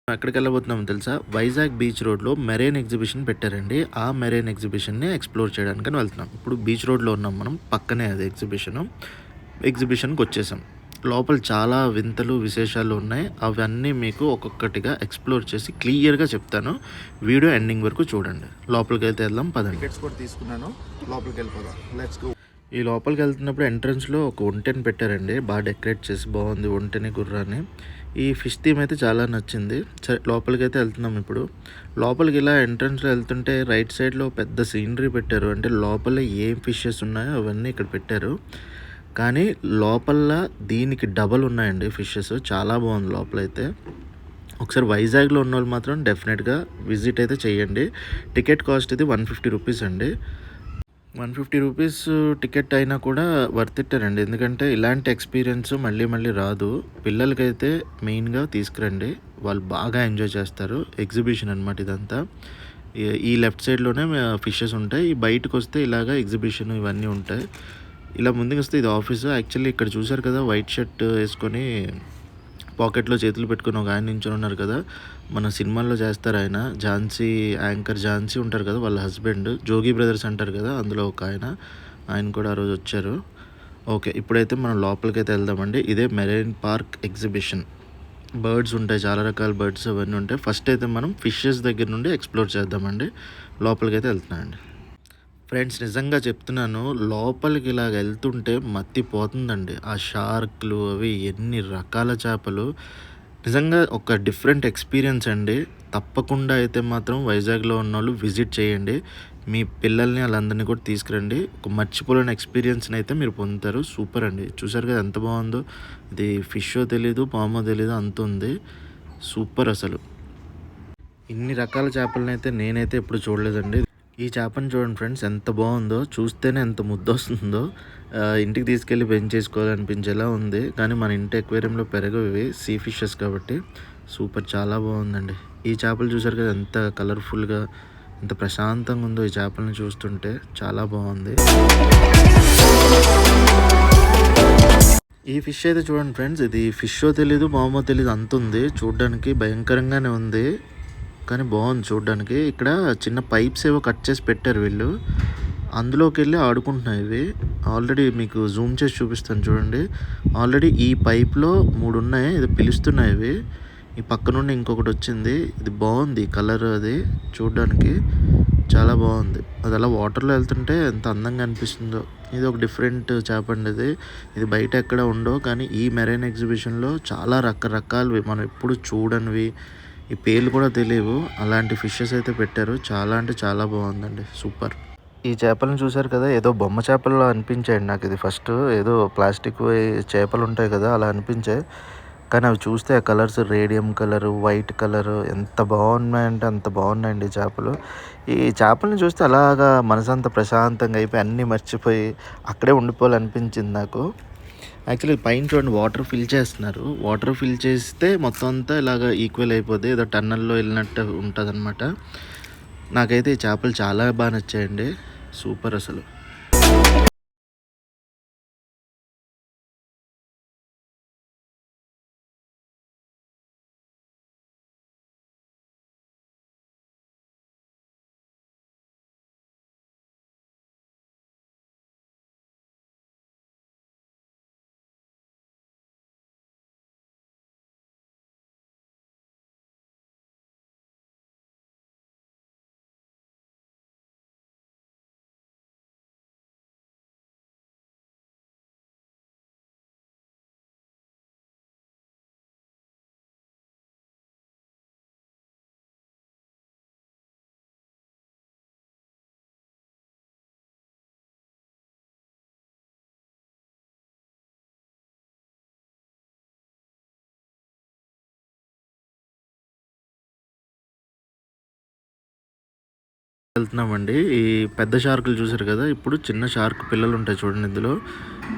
ఎక్కడికెళ్ళబోతున్నామో తెలుసా? వైజాగ్ బీచ్ రోడ్‌లో marine exhibition పెట్టారండి. ఆ మెరైన్ ఎగ్జిబిషన్‌ని ఎక్స్‌ప్లోర్ చేయడానికని వెళ్తున్నాం. ఇప్పుడు బీచ్ రోడ్‌లో ఉన్నాం మనం. పక్కనే అది ఎగ్జిబిషను. ఎగ్జిబిషన్‌కొచ్చేసాం. లోపల చాలా వింతలు, విశేషాలు ఉన్నాయి. అవన్నీ మీకు ఒక్కొక్కటిగా ఎక్స్‌ప్లోర్ చేసి క్లియర్‌గా చెప్తాను. వీడియో ఎండింగ్ వరకు చూడండి. లోపలికైతే వెళ్దాం పదండి. టికెట్స్ కూడా తీసుకున్నాను. లోపలికెళ్ళిపోదాం. Let's go. ఈ లోపలికెళ్తున్నప్పుడు ఎంట్రన్స్‌లో ఒక ఒంటెని పెట్టారండి. డెకరేట్ చేసి బాగుంది ఒంటెని, గుర్రాన్ని. ఈ ఫిష్ థీమ్ అయితే చాలా నచ్చింది. సరే లోపలికైతే వెళ్తున్నాం ఇప్పుడు. లోపలికి ఇలా ఎంట్రన్స్‌లో వెళ్తుంటే రైట్ సైడ్‌లో పెద్ద సీనరీ పెట్టారు. అంటే లోపల ఏం ఫిషెస్ ఉన్నాయో అవన్నీ ఇక్కడ పెట్టారు. కానీ లోపల దీనికి డబల్ ఉన్నాయండి ఫిషెస్. చాలా బాగుంది లోపలైతే. ఒకసారి వైజాగ్‌లో ఉన్నోళ్ళు మాత్రం డెఫినెట్‌గా విజిట్ అయితే చేయండి. టికెట్ కాస్ట్ ఇది 150 రూపీస్ అండి. 150 రూపీస్ టికెట్ అయినా కూడా వర్త్ ఇట్టేనండి. ఎందుకంటే ఇలాంటి ఎక్స్‌పీరియన్స్ మళ్ళీ మళ్ళీ రాదు. పిల్లలకైతే మెయిన్‌గా తీసుకురండి. వాళ్ళు బాగా ఎంజాయ్ చేస్తారు. ఎగ్జిబిషన్ అనమాట ఇదంతా. ఈ లెఫ్ట్ సైడ్‌లోనే ఫిషెస్ ఉంటాయి. ఈ బయటకొస్తే ఇలాగ ఎగ్జిబిషన్ ఇవన్నీ ఉంటాయి. ఇలా ముందుకొస్తే ఇది ఆఫీసు. యాక్చువల్లీ ఇక్కడ చూసారు కదా! వైట్ షర్ట్ ఏసుకొని పాకెట్‌లో చేతులు పెట్టుకొని ఒక ఆయన నించొని ఉన్నారు కదా! మన సినిమాల్లో చేస్తారు ఆయన. యాంకర్ ఝాన్సీ ఉంటారు కదా! వాళ్ళ హస్బెండ్. జోగి బ్రదర్స్ అంటారు కదా! అందులో ఒక ఆయన. ఆయన కూడా ఆ రోజు వచ్చారు. ఓకే. ఇప్పుడైతే మనం లోపలికైతే వెళ్దామండి. ఇదే మెరైన్ పార్క్ ఎగ్జిబిషన్. బర్డ్స్ ఉంటాయి. చాలా రకాల బర్డ్స్ అవన్నీ ఉంటాయి. ఫస్ట్ అయితే మనం ఫిషెస్ దగ్గర నుండి ఎక్స్‌ప్లోర్ చేద్దామండి. లోపలికైతే వెళ్తున్నానండి. ఫ్రెండ్స్ నిజంగా చెప్తున్నాను. లోపలికి ఇలాగ వెళ్తుంటే మత్తిపోతుందండి. ఆ షార్క్‌లు అవి ఎన్ని రకాల చేపలు. నిజంగా ఒక డిఫరెంట్ ఎక్స్‌పీరియన్స్ అండి. తప్పకుండా అయితే మాత్రం వైజాగ్‌లో ఉన్నోళ్ళు విజిట్ చేయండి. మీ పిల్లల్ని ఆళ్ళందరిని కూడా తీసుకురండి. ఒక మర్చిపోలేని ఎక్స్‌పీరియన్స్‌ని అయితే మీరు పొందుతారు. సూపర్ అండి. చూసారు కదా ఎంత బాగుందో. ఇది ఫిషో తెలీదు, పామో తెలీదు అంతుంది. సూపర్ అసలు. ఇన్ని రకాల చేపలనైతే నేనైతే ఎప్పుడు చూడలేదండి. ఈ చేపని చూడండి ఫ్రెండ్స్ ఎంత బాగుందో. చూస్తేనే ఎంత ముద్దొస్తుందో. ఇంటికి తీసుకెళ్ళి పెంచేసుకోవాలనిపించేలా ఉంది. కానీ మన ఇంటి అక్వేరియంలో పెరగవు ఇవి. సీ ఫిషెస్ కాబట్టి. సూపర్ చాలా బాగుందండి. ఈ చేపలు చూసారు కదా ఎంత కలర్‌ఫుల్‌గా, ఎంత ప్రశాంతంగా ఉందో ఈ చేపలను చూస్తుంటే. చాలా బాగుంది. ఈ ఫిష్ అయితే చూడండి ఫ్రెండ్స్. ఇది ఫిషో తెలీదు, పామో తెలీదు అంతుంది. చూడ్డానికి భయంకరంగానే ఉంది. కానీ బాగుంది చూడ్డానికి. ఇక్కడ చిన్న పైప్స్ ఏవో కట్ చేసి పెట్టారు వీళ్ళు. అందులోకెళ్ళి ఆడుకుంటున్నాయి ఇవి. ఆల్రెడీ మీకు జూమ్ చేసి చూపిస్తాను చూడండి. ఆల్రెడీ ఈ పైప్‌లో 3 ఉన్నాయి. ఇది పిలుస్తున్నాయి ఇవి. ఈ పక్క నుండి ఇంకొకటొచ్చింది. ఇది బాగుంది కలర్ అది చూడ్డానికి. చాలా బాగుంది. అది అలా వాటర్‌లో వెళ్తుంటే ఎంత అందంగా అనిపిస్తుందో. ఇది ఒక డిఫరెంట్ చేపండి ఇది. ఇది బయట ఎక్కడ ఉండవు. కానీ ఈ మెరైన్ ఎగ్జిబిషన్‌లో చాలా రకరకాలవి మనం ఎప్పుడు చూడనివి, ఈ పేర్లు కూడా తెలియవు. అలాంటి ఫిషెస్ అయితే పెట్టారు. చాలా అంటే చాలా బాగుందండి. సూపర్. ఈ చేపలను చూసారు కదా! ఏదో బొమ్మ చేపల్లా అనిపించాయండి నాకిది ఫస్ట్. ఏదో ప్లాస్టిక్‌వి చేపలుంటాయి కదా! అలా అనిపించాయి. కానీ అవి చూస్తే ఆ colours radium colour, white colour ఎంత బాగున్నాయంటే అంత బాగున్నాయండి ఈ చేపలు. ఈ చేపలను చూస్తే అలాగా మనసంతా ప్రశాంతంగా అయిపోయి అన్నీ మర్చిపోయి అక్కడే ఉండిపోవాలనిపించింది నాకు. యాక్చువల్లీ పైన చూడండి వాటర్ ఫిల్ చేస్తున్నారు. వాటర్ ఫిల్ చేస్తే మొత్తం అంతా ఇలాగ ఈక్వల్ అయిపోద్ది. ఏదో టన్నెల్‌లో వెళ్ళినట్టు ఉంటదనమాట. నాకైతే ఈ చేపలు చాలా బాగా నచ్చాయండి. సూపర్ అసలు. వెళ్తున్నామండి. ఈ పెద్ద షార్కులు చూసారు కదా! ఇప్పుడు చిన్న షార్క్ పిల్లలుంటాయి చూడండి ఇందులో.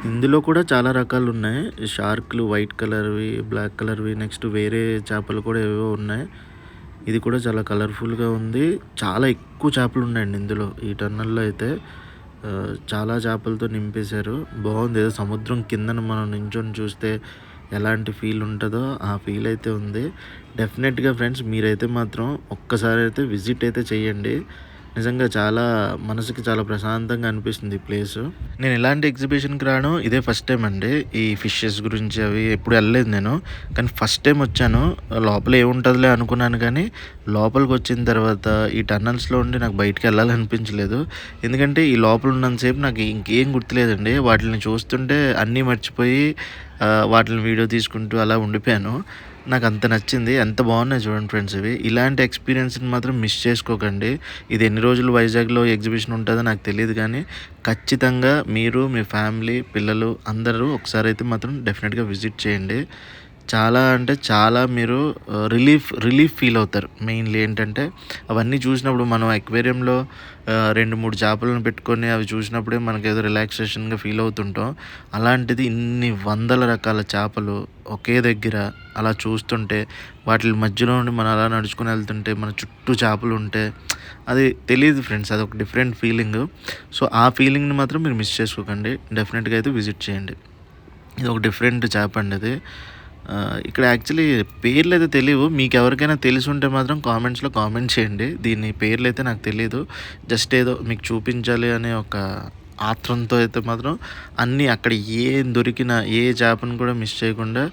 ఇందులో కూడా చాలా రకాలున్నాయి. షార్క్‌లు వైట్ కలర్‌వి, బ్లాక్ కలర్‌వి నెక్స్ట్ వేరే చేపలు కూడా ఏవేవో ఉన్నాయి. ఇది కూడా చాలా కలర్‌ఫుల్‌గా ఉంది. చాలా ఎక్కువ చేపలున్నాయండి ఇందులో. ఈ టన్నెల్‌లో అయితే చాలా చేపలతో నింపేశారు. బాగుంది. ఏదో సముద్రం కిందన మనం నించొని చూస్తే ఎలాంటి ఫీల్ ఉంటదో ఆ ఫీల్ అయితే ఉంది. డెఫినెట్‌గా ఫ్రెండ్స్ మీరైతే మాత్రం ఒక్కసారి అయితే విజిట్ అయితే చేయండి. నిజంగా చాలా మనసుకి చాలా ప్రశాంతంగా అనిపిస్తుంది ఈ ప్లేసు. నేను ఇలాంటి ఎగ్జిబిషన్‌కి రావడం ఇదే ఫస్ట్ టైమ్ అండి. ఈ ఫిషెస్ గురించి అవి ఎప్పుడు ఎళ్ళలేదు నేను. కానీ ఫస్ట్ టైమ్ వచ్చాను. లోపల ఏముంటదిలే అనుకున్నాను కానీ, లోపలికొచ్చిన తర్వాత ఈ టన్నెల్స్‌లో ఉండి నాకు బయటికెళ్ళాలనిపించలేదు. ఎందుకంటే ఈ లోపల ఉన్నంత సేపు నాకు ఇంకేం గుర్తులేదండి. వాటిల్ని చూస్తుంటే అన్నీ మర్చిపోయి వాటిల్ని వీడియో తీసుకుంటూ అలా ఉండిపోయాను. నాకంత నచ్చింది. ఎంత బాగున్నాయి చూడండి ఫ్రెండ్స్ ఇవి. ఇలాంటి ఎక్స్‌పీరియన్స్‌ని మాత్రం మిస్ చేసుకోకండి. ఇది ఎన్ని రోజులు వైజాగ్‌లో ఎగ్జిబిషన్ ఉంటదో నాకు తెలీదు గానీ, ఖచ్చితంగా మీరు, మీ ఫ్యామిలీ, పిల్లలు అందరూ ఒకసారైతే మాత్రం డెఫినిట్‌గా విజిట్ చేయండి. చాలా అంటే చాలా మీరు రిలీఫ్ ఫీల్ అవుతారు. మెయిన్‌లీ ఏంటంటే, అవన్నీ చూసినప్పుడు మనం అక్వేరియంలో 2, 3 చేపలను పెట్టుకొని అవి చూసినప్పుడే మనకేదో రిలాక్సేషన్‌గా ఫీల్ అవుతుంటాం. అలాంటిది ఇన్ని వందల రకాల చేపలు ఒకే దగ్గర అలా చూస్తుంటే, వాటిలి మధ్యలో నుండి మనం అలా నడుచుకొని వెళ్తుంటే, మన చుట్టూ చేపలుంటే అది తెలీదు ఫ్రెండ్స్. అదొక డిఫరెంట్ ఫీలింగు. సో, ఆ ఫీలింగ్‌ని మాత్రం మీరు మిస్ చేసుకోకండి. డెఫినిట్‌గా అయితే విజిట్ చేయండి. ఇదొక డిఫరెంట్ చేపండి అది. ఇక్కడ యాక్చువల్లీ పేర్లయితే తెలీవు. మీకెవరికైనా తెలిసుంటే మాత్రం కామెంట్స్‌లో కామెంట్ చేయండి. దీని పేర్లయితే నాకు తెలీదు. జస్ట్ ఏదో మీకు చూపించాలి అనే ఒక ఆత్రంతో అయితే మాత్రం అన్నీ అక్కడ ఏం దొరికినా ఏ చేపను కూడా మిస్ చేయకుండా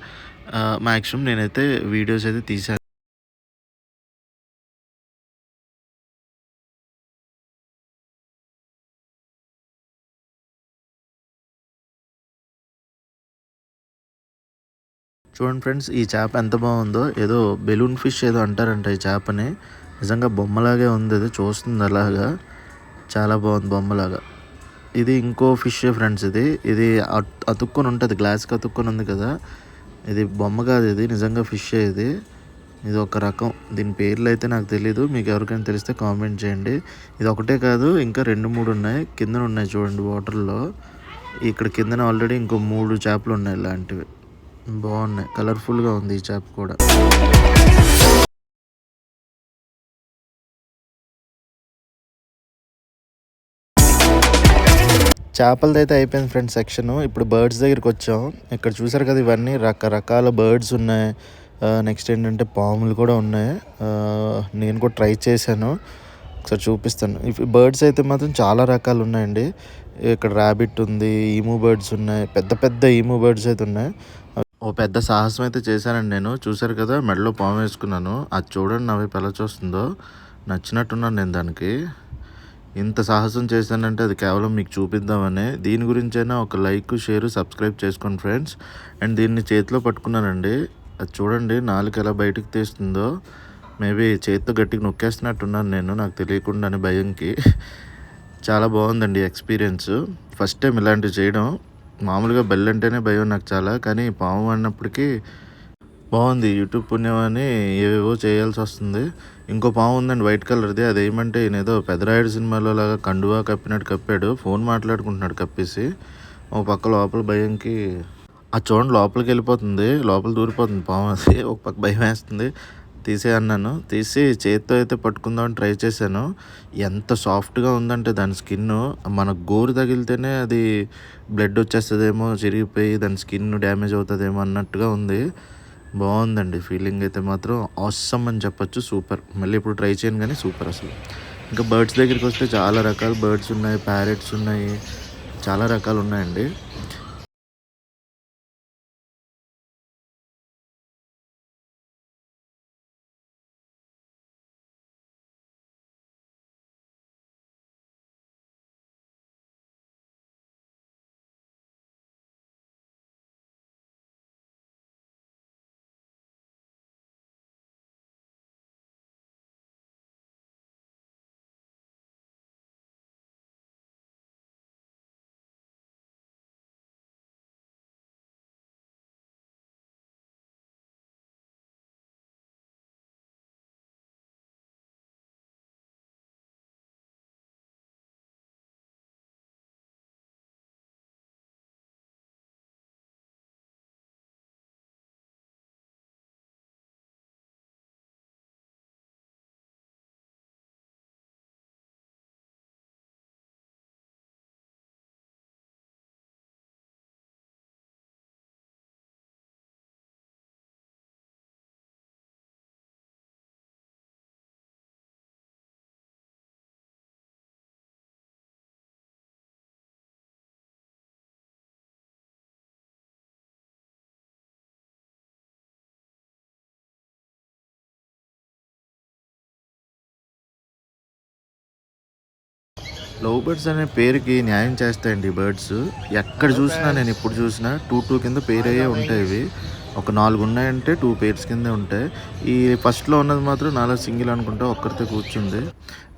మాక్సిమం నేనైతే వీడియోస్ అయితే తీశాను. చూడండి ఫ్రెండ్స్ ఈ చేప ఎంత బాగుందో. ఏదో బెలూన్ ఫిష్ ఏదో అంటారంట ఈ చేపని. నిజంగా బొమ్మలాగే ఉంది అది చూస్తుంది అలాగా. చాలా బాగుంది బొమ్మలాగా. ఇది ఇంకో ఫిష్ ఫ్రెండ్స్ ఇది. ఇది అతుక్కొని ఉంటది. గ్లాస్‌కి అతుక్కొని ఉంది కదా! ఇది బొమ్మ కాదు ఇది. నిజంగా ఫిషే ఇది. ఇది ఒక రకం. దీని పేర్లయితే నాకు తెలీదు. మీకు ఎవరికైనా తెలిస్తే కామెంట్ చేయండి. ఇది ఒకటే కాదు ఇంకా 2, 3 ఉన్నాయి. కిందన ఉన్నాయి చూడండి వాటర్‌లో. ఇక్కడ కిందన ఆల్రెడీ ఇంకో 3 చేపలున్నాయి ఇలాంటివి. బాగున్నాయి. కలర్‌ఫుల్‌గా ఉంది ఈ చేప కూడా. చేపలదైతే అయిపోయింది ఫ్రెండ్స్ సెక్షను. ఇప్పుడు బర్డ్స్ దగ్గరికొచ్చాం. ఇక్కడ చూసారు కదా ఇవన్నీ రకరకాల బర్డ్స్ ఉన్నాయి. నెక్స్ట్ ఏంటంటే పాములు కూడా ఉన్నాయి. నేను కూడా ట్రై చేశాను. ఒకసారి చూపిస్తాను. బర్డ్స్ అయితే మాత్రం చాలా రకాలు ఉన్నాయండి. ఇక్కడ ర్యాబిట్ ఉంది. ఈము బర్డ్స్ ఉన్నాయి. పెద్ద పెద్ద ఈము బర్డ్స్ అయితే ఉన్నాయి. ఓ పెద్ద సాహసం అయితే చేశానండి నేను. చూసారు కదా మెడలో పాము వేసుకున్నాను. అది చూడండి నా వైపు ఎలా చూస్తుందో. నచ్చినట్టున్నాను నేను దానికి. ఇంత సాహసం చేశానంటే అది కేవలం మీకు చూపిద్దామనే. దీని గురించైనా ఒక లైక్, షేర్, సబ్స్క్రైబ్ చేసుకోండి ఫ్రెండ్స్. అండ్ దీన్ని చేతిలో పట్టుకున్నానండి. అది చూడండి నాలుక ఎలా బయటకు తీస్తుందో. మేబీ చేతితో గట్టిగా నొక్కేస్తున్నట్టున్నాను నేను నాకు తెలియకుండానే భయంకి. చాలా బాగుందండి ఎక్స్పీరియన్స్. ఫస్ట్ టైం ఇలాంటివి చేయడం. మామూలుగా బెల్ అంటేనే భయం నాకు చాలా. కానీ పాము అన్నప్పటికీ బాగుంది. యూట్యూబ్ పుణ్యం అని ఏవేవో చేయాల్సొస్తుంది. ఇంకో పాము ఉందండి వైట్ కలర్‌ది. అదేమంటే ఈయనేదో 'పెదరాయుడు' సినిమాలో లాగా కండువా కప్పినట్టు కప్పాడు. ఫోన్ మాట్లాడుకుంటున్నాడు కప్పేసి. ఒక పక్క లోపల భయంకి అది చూడండి లోపలికెళ్ళిపోతుంది. లోపల దూరిపోతుంది పాము అది. ఒక పక్క భయమేస్తుంది. తీసేయి అన్నాను. తీసి చేత్తో అయితే పట్టుకుందామని ట్రై చేశాను. ఎంత సాఫ్ట్‌గా ఉందంటే దాని స్కిన్ను మన గోరు తగిలితేనే అది బ్లడ్ వచ్చేస్తదేమో, చిరిగిపోయి దాని స్కిన్ డ్యామేజ్ అవుతదేమో అన్నట్టుగా ఉంది. బాగుందండి. ఫీలింగ్ అయితే మాత్రం ఆసమ్ అని చెప్పొచ్చు. సూపర్. మళ్ళీ ఇప్పుడు ట్రై చేయను గానీ సూపర్ అసలు. ఇంకా బర్డ్స్ దగ్గరికొస్తే చాలా రకాల బర్డ్స్ ఉన్నాయి. ప్యారెట్స్ ఉన్నాయి. చాలా రకాలున్నాయండి. లవ్ బర్డ్స్ అనే పేరుకి న్యాయం చేస్తాయండి ఈ బర్డ్స్. ఎక్కడ హలో చూసినా నేను ఫ్రెండ్స్. ఎప్పుడు చూసినా 2 కింద పెయిర్ హాయ్ అయ్యే ఉంటాయి లవింగ్స్. ఇవి. ఒక 4 ఉన్నాయంటే 2 పెయిర్స్ కిందే ఉంటాయి. ఈ ఫస్ట్‌లో ఉన్నది మాత్రం నాలా సింగిల్ అనుకుంటా ఒక్కరితే కూర్చుంది.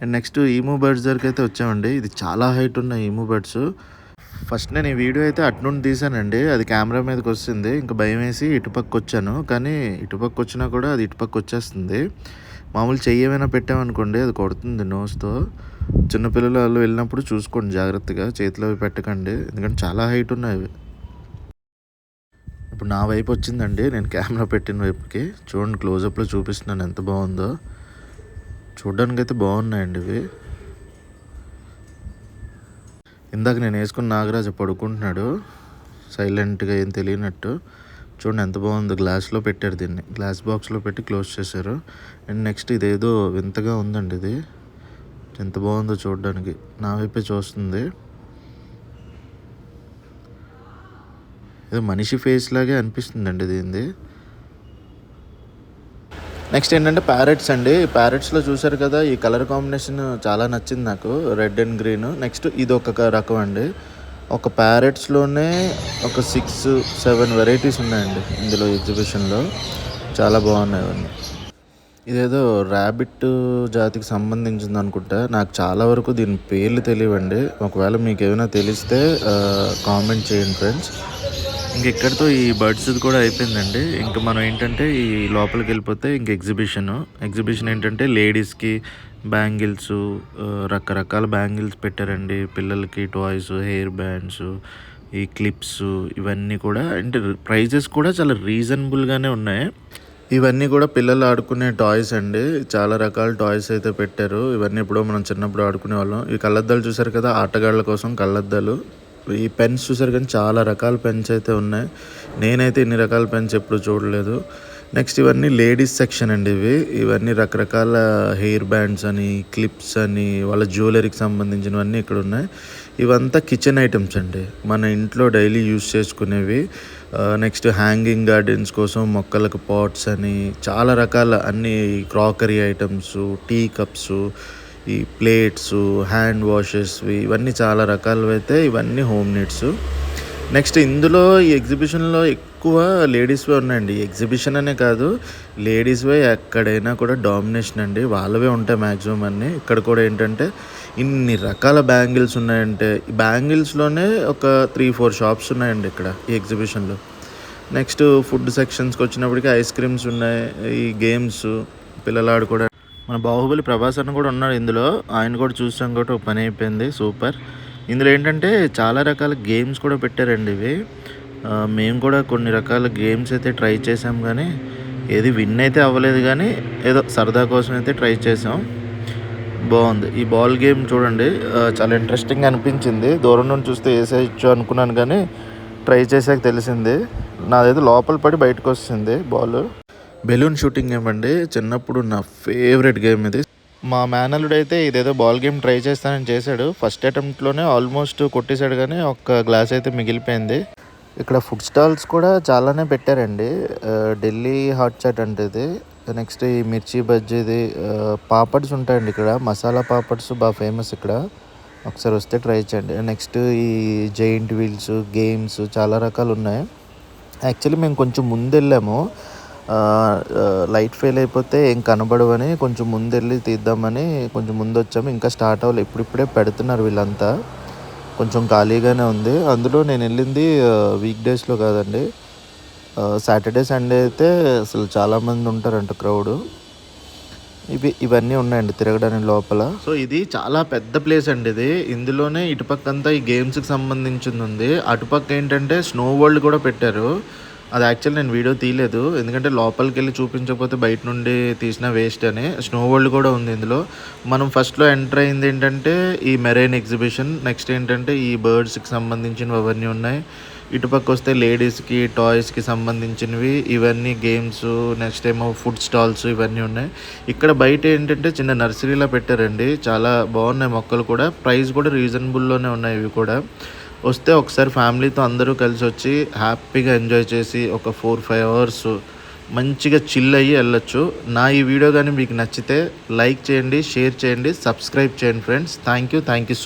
అండ్ నెక్స్ట్ ఈము బర్డ్స్ దగ్గరికైతే వచ్చామండి. ఇది చాలా హైట్ ఉన్న ఈము బర్డ్స్. ఫస్ట్ నేను ఈ వీడియో అయితే అటు నుండి తీశానండి. అది కెమెరా మీదకొచ్చింది. ఇంక భయమేసి ఇటుపక్కొచ్చాను. కానీ ఇటుపక్కొచ్చినా కూడా అది ఇటుపక్కొచ్చేస్తుంది. మామూలు చెయ్యి ఏమైనా పెట్టామనుకోండి అది కొడుతుంది నోస్‌తో. చిన్న పిల్లలు ఆళ్ళు వెళ్ళినప్పుడు చూసుకోండి జాగ్రత్తగా. చేతిలో అవి పెట్టకండి. ఎందుకంటే చాలా హైట్ ఉన్నాయి అవి. ఇప్పుడు నా వైపు వచ్చిందండి. నేను కెమెరా పెట్టిన వైపుకి. చూడండి క్లోజప్‌లో చూపిస్తున్నాను ఎంత బావుందో. చూడ్డానికైతే బాగున్నాయండి ఇవి. ఇందాక నేను వేసుకున్న నాగరాజు పడుకుంటున్నాడు. సైలెంట్‌గా ఏం తెలియనట్టు. చూడండి ఎంత బాగుందో. గ్లాస్‌లో పెట్టారు దీన్ని. గ్లాస్ బాక్స్‌లో పెట్టి క్లోజ్ చేశారు. అండ్ నెక్స్ట్ ఇదేదో వింతగా ఉందండి ఇది. ఎంత బాగుందో చూడడానికి. నా వైపే చూస్తుంది. ఏదో మనిషి ఫేస్ లాగే అనిపిస్తుందండి దీనిది. నెక్స్ట్ ఏంటంటే ప్యారెట్స్ అండి. ప్యారెట్స్‌లో చూసారు కదా ఈ కలర్ కాంబినేషన్ చాలా నచ్చింది నాకు. Red and green. నెక్స్ట్ ఇదొక రకం అండి. ఒక ప్యారెట్స్‌లోనే ఒక 6, 7 వెరైటీస్ ఉన్నాయండి ఇందులో ఎగ్జిబిషన్‌లో. చాలా బాగున్నాయి అవన్నీ. ఇదేదో ర్యాబిట్ జాతికి సంబంధించిందనుకుంటా. నాకు చాలా వరకు దీని పేర్లు తెలియవండి. ఒకవేళ మీకేమైనా తెలిస్తే కామెంట్ చేయండి ఫ్రెండ్స్. ఇక్కడితో ఈ బర్డ్స్‌ది కూడా అయిపోయిందండి. ఇంక మనం ఏంటంటే ఈ లోపలికెళ్ళిపోతే ఇంక ఎగ్జిబిషన్ ఏంటంటే లేడీస్‌కి బ్యాంగిల్సు, రకరకాల బ్యాంగిల్స్ పెట్టారండి. పిల్లలకి టాయ్స్, హెయిర్ బ్యాండ్స్, ఈ క్లిప్స్ ఇవన్నీ కూడా అంటే ప్రైజెస్ కూడా చాలా రీజనబుల్‌గానే ఉన్నాయి. ఇవన్నీ కూడా పిల్లలు ఆడుకునే టాయ్స్ అండి. చాలా రకాల టాయ్స్ అయితే పెట్టారు. ఇవన్నీ ఎప్పుడో మనం చిన్నప్పుడు ఆడుకునేవాళ్ళం. ఈ కళ్ళద్దాలు చూసారు కదా ఆటగాళ్ళ కోసం కళ్ళద్దాలు. ఈ పెన్స్ చూసారు కానీ చాలా రకాల పెన్స్ అయితే ఉన్నాయి. నేనైతే ఇన్ని రకాల పెన్స్ ఎప్పుడు చూడలేదు. నెక్స్ట్ ఇవన్నీ లేడీస్ సెక్షన్ అండి ఇవన్నీ రకరకాల హెయిర్ బ్యాండ్స్ అని, క్లిప్స్ అని, వాళ్ళ జ్యువెలరీకి సంబంధించినవన్నీ ఇక్కడ ఉన్నాయి. ఇవంతా కిచెన్ ఐటమ్స్ అండి. మన ఇంట్లో డైలీ యూస్ చేసుకునేవి. నెక్స్ట్ హ్యాంగింగ్ గార్డెన్స్ కోసం మొక్కలకు పాట్స్ అని చాలా రకాల అన్ని క్రాకరీ ఐటమ్స్, టీ కప్స్, ఈ ప్లేట్స్, హ్యాండ్ వాషెస్వి ఇవన్నీ చాలా రకాలవి అయితే ఇవన్నీ హోమ్ నీడ్స్. నెక్స్ట్ ఇందులో ఈ ఎగ్జిబిషన్లో ఎక్కువ లేడీస్వే ఉన్నాయండి. ఎగ్జిబిషన్ అనే కాదు లేడీస్వే ఎక్కడైనా కూడా డామినేషన్ అండి. వాళ్ళవే ఉంటాయి మ్యాక్సిమం అన్నీ. ఇక్కడ కూడా ఏంటంటే ఇన్ని రకాల బ్యాంగిల్స్ ఉన్నాయంటే ఈ బ్యాంగిల్స్లోనే ఒక 3-4 షాప్స్ ఉన్నాయండి ఇక్కడ ఈ ఎగ్జిబిషన్లో. నెక్స్ట్ ఫుడ్ సెక్షన్స్కి వచ్చినప్పటికీ ఐస్ క్రీమ్స్ ఉన్నాయి. ఈ గేమ్స్ పిల్లలు ఆడుకోవడానికి మన బాహుబలి ప్రభాస్ అన్న కూడా ఉన్నాడు ఇందులో. ఆయన కూడా చూసాం కాబట్టి ఒక పని అయిపోయింది. సూపర్. ఇందులో ఏంటంటే చాలా రకాల గేమ్స్ కూడా పెట్టారండి ఇవి. మేము కూడా కొన్ని రకాల గేమ్స్ అయితే ట్రై చేసాం కానీ ఏది విన్ అయితే అవ్వలేదు కానీ ఏదో సరదా కోసం అయితే ట్రై చేసాం. బాగుంది. ఈ బాల్ గేమ్ చూడండి చాలా ఇంట్రెస్టింగ్ అనిపించింది. దూరం నుండి చూస్తే వేసేయచ్చు అనుకున్నాను కానీ ట్రై చేసాక తెలిసింది. నాదైతే లోపల పడి బయటకు వస్తుంది బాల్. బెలూన్ షూటింగ్ గేమ్ అండి. చిన్నప్పుడు నా ఫేవరెట్ గేమ్ ఇది. మా మేనల్లుడైతే ఇదేదో బాల్ గేమ్ ట్రై చేస్తానని చేశాడు. ఫస్ట్ అటెంప్ట్లోనే ఆల్మోస్ట్ కొట్టేశాడు కానీ ఒక్క గ్లాస్ అయితే మిగిలిపోయింది. ఇక్కడ ఫుడ్ స్టాల్స్ కూడా చాలానే పెట్టారండి. ఢిల్లీ హాట్ చాట్ అంటే ఇది. నెక్స్ట్ ఈ మిర్చి బజ్జీది, పాపడ్స్ ఉంటాయండి ఇక్కడ. మసాలా పాపడ్స్ బాగా ఫేమస్ ఇక్కడ. ఒకసారి వస్తే ట్రై చేయండి. నెక్స్ట్ ఈ జైంట్ వీల్స్, గేమ్స్ చాలా రకాలు ఉన్నాయి. యాక్చువల్లీ మేము కొంచెం ముందెళ్ళాము. లైట్ ఫెయిల్ అయిపోతే ఏం కనబడవని కొంచెం ముందెళ్ళి తీద్దామని కొంచెం ముందొచ్చాము. ఇంకా స్టార్ట్ అవ్వలేదు. ఇప్పుడిప్పుడే పెడుతున్నారు వీళ్ళంతా. కొంచెం ఖాళీగానే ఉంది. అందులో నేను వెళ్ళింది వీక్ డేస్లో కాదండి. సాటర్డే, సండే అయితే అసలు చాలామంది ఉంటారంట క్రౌడ్. ఇవన్నీ ఉన్నాయండి తిరగడానికి లోపల. సో ఇది చాలా పెద్ద ప్లేస్ అండి ఇది. ఇందులోనే ఇటుపక్కంతా ఈ గేమ్స్కి సంబంధించింది ఉంది. అటుపక్క ఏంటంటే స్నో వరల్డ్ కూడా పెట్టారు. అది యాక్చువల్లీ నేను వీడియో తీయలేదు. ఎందుకంటే లోపలికి వెళ్ళి చూపించకపోతే బయట నుండి తీసిన వేస్ట్ అని. స్నో వరల్డ్ కూడా ఉంది ఇందులో. మనం ఫస్ట్లో ఎంటర్ అయింది ఏంటంటే ఈ మెరైన్ ఎగ్జిబిషన్. నెక్స్ట్ ఏంటంటే ఈ బర్డ్స్కి సంబంధించినవి అవన్నీ ఉన్నాయి. ఇటుపక్క వస్తే లేడీస్కి టాయ్స్కి సంబంధించినవి ఇవన్నీ గేమ్స్. నెక్స్ట్ ఏమో ఫుడ్ స్టాల్స్ ఇవన్నీ ఉన్నాయి. ఇక్కడ బయట ఏంటంటే చిన్న నర్సరీలా పెట్టారండి. చాలా బాగున్నాయి మొక్కలు కూడా. ప్రైస్ కూడా రీజనబుల్లోనే ఉన్నాయి ఇవి కూడా. వస్తే ఒకసారి ఫ్యామిలీతో అందరూ కలిసి వచ్చి హ్యాపీగా ఎంజాయ్ చేసి ఒక 4-5 అవర్స్ మంచిగా చిల్ అయ్యి వెళ్ళొచ్చు. నా ఈ వీడియో కానీ మీకు నచ్చితే లైక్ చేయండి, షేర్ చేయండి, సబ్స్క్రైబ్ చేయండి ఫ్రెండ్స్. Thank you so